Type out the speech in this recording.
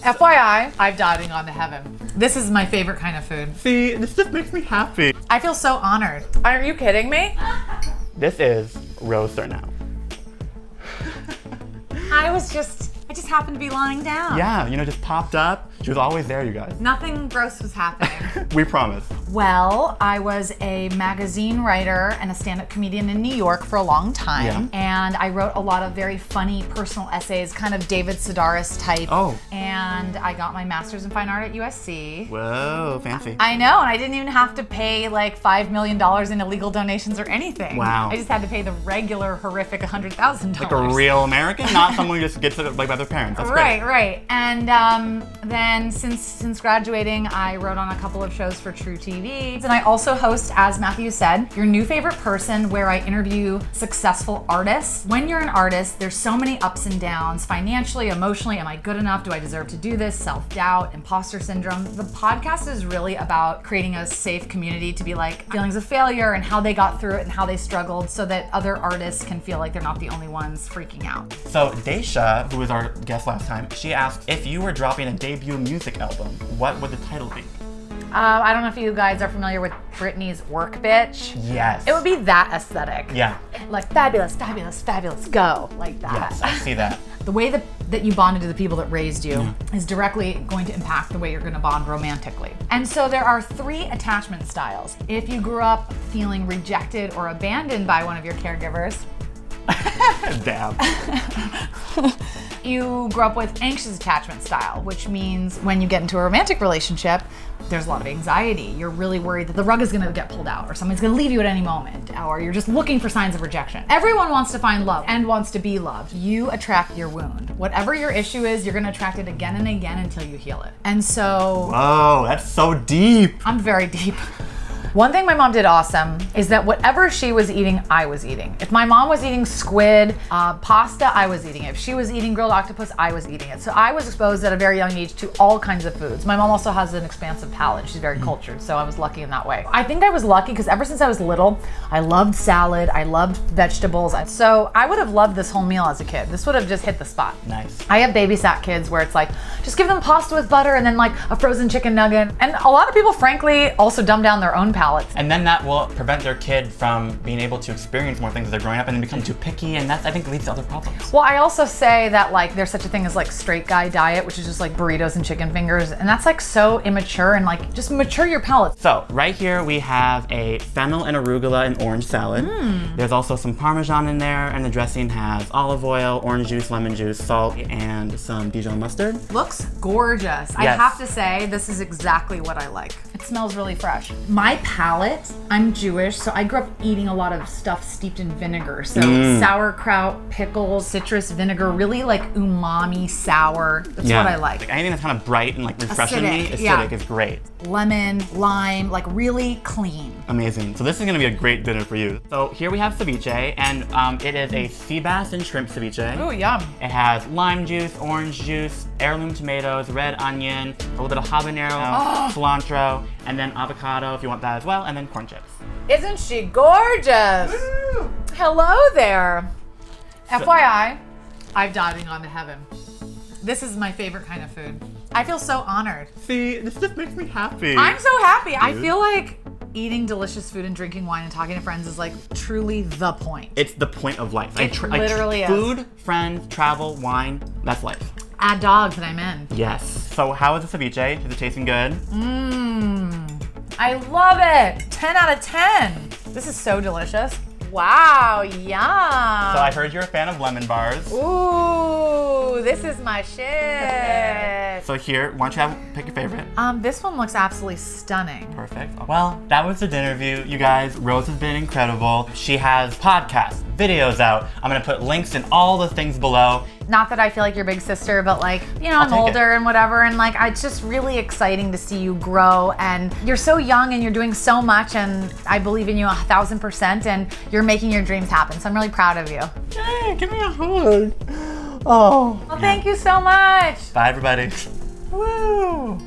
FYI, I've diving onto heaven. This is my favorite kind of food. See, this just makes me happy. I feel so honored. Are you kidding me? This is Rose Surnow. I just happened to be lying down. Yeah, you know, just popped up. She was always there, you guys. Nothing gross was happening. We promise. Well, I was a magazine writer and a stand-up comedian in New York for a long time. Yeah. And I wrote a lot of very funny personal essays, kind of David Sedaris type. Oh. And I got my master's in fine art at USC. Whoa, fancy. I know, and I didn't even have to pay like $5 million in illegal donations or anything. Wow. I just had to pay the regular horrific $100,000. Like a real American, not someone who just gets it like by their parents. That's Right, great. right. And then since graduating, I wrote on a couple of shows for True TV. And I also host, as Matthew said, Your New Favorite Person, where I interview successful artists. When you're an artist, there's so many ups and downs, financially, emotionally. Am I good enough? Do I deserve to do this? Self-doubt, imposter syndrome. The podcast is really about creating a safe community to be like feelings of failure and how they got through it and how they struggled, so that other artists can feel like they're not the only ones freaking out. So Daisha, who was our guest last time, she asked if you were dropping a debut music album, what would the title be? I don't know if you guys are familiar with Britney's Work Bitch. Yes. It would be that aesthetic. Yeah. Like fabulous, fabulous, fabulous, go. Like that. Yes, I see that. The way that you bonded to the people that raised you is directly going to impact the way you're going to bond romantically. And so there are 3 attachment styles. If you grew up feeling rejected or abandoned by one of your caregivers, Damn. you grew up with anxious attachment style, which means when you get into a romantic relationship, there's a lot of anxiety. You're really worried that the rug is gonna get pulled out, or someone's gonna leave you at any moment, or you're just looking for signs of rejection. Everyone wants to find love and wants to be loved. You attract your wound. Whatever your issue is, you're gonna attract it again and again until you heal it. And so... Oh, that's so deep. I'm very deep. One thing my mom did awesome is that whatever she was eating, I was eating. If my mom was eating squid, pasta, I was eating it. If she was eating grilled octopus, I was eating it. So I was exposed at a very young age to all kinds of foods. My mom also has an expansive palate. She's very cultured, so I was lucky in that way. I think I was lucky because ever since I was little, I loved salad, I loved vegetables. So I would have loved this whole meal as a kid. This would have just hit the spot. Nice. I have babysat kids where it's like, just give them pasta with butter and then like a frozen chicken nugget. And a lot of people, frankly, also dumb down their own palates. And then that will prevent their kid from being able to experience more things as they're growing up and then become too picky, and that's, I think, leads to other problems. Well, I also say that like there's such a thing as like straight guy diet, which is just like burritos and chicken fingers, and that's like so immature, and like just mature your palate. So right here we have a fennel and arugula and orange salad. There's also some Parmesan in there, and the dressing has olive oil, orange juice, lemon juice, salt, and some Dijon mustard. Looks Gorgeous. I have to say, this is exactly what I like. It smells really fresh. My palate, I'm Jewish, so I grew up eating a lot of stuff steeped in vinegar. So sauerkraut, pickles, citrus vinegar, really like umami sour. That's what I like. Anything that's kind of bright and like refreshing me, acidic is great. Lemon, lime, like really clean. Amazing. So this is gonna be a great dinner for you. So here we have ceviche, and it is a Seabass and shrimp ceviche. Ooh, yum. It has lime juice, orange juice, heirloom tomatoes, red onion, a little bit of habanero, cilantro, and then avocado if you want that as well, and then corn chips. Isn't she gorgeous? Woo! Hello there. FYI, I've diving onto heaven. This is my favorite kind of food. I feel so honored. See, this just makes me happy. I'm so happy. I feel like eating delicious food and drinking wine and talking to friends is like truly the point. It's the point of life. It literally is. Food, friends, travel, wine, that's life. Add dogs and I'm in. Yes. So how is the ceviche? Is it tasting good? I love it. 10 out of 10. This is so delicious. Wow, yum. So I heard you're a fan of lemon bars. Ooh, this is my shit. So here, why don't you pick your favorite? This one looks absolutely stunning. Perfect. Well, that was the DinnerView. You guys, Rose has been incredible. She has podcasts, videos out. I'm gonna put links in all the things below. Not that I feel like your big sister, but like, you know, I'm older and whatever, and like, it's just really exciting to see you grow, and you're so young and you're doing so much, and I believe in you 1000%, and you're making your dreams happen, so I'm really proud of you. Hey, give me a hug. Oh. Well, thank you so much. Bye, everybody. Woo.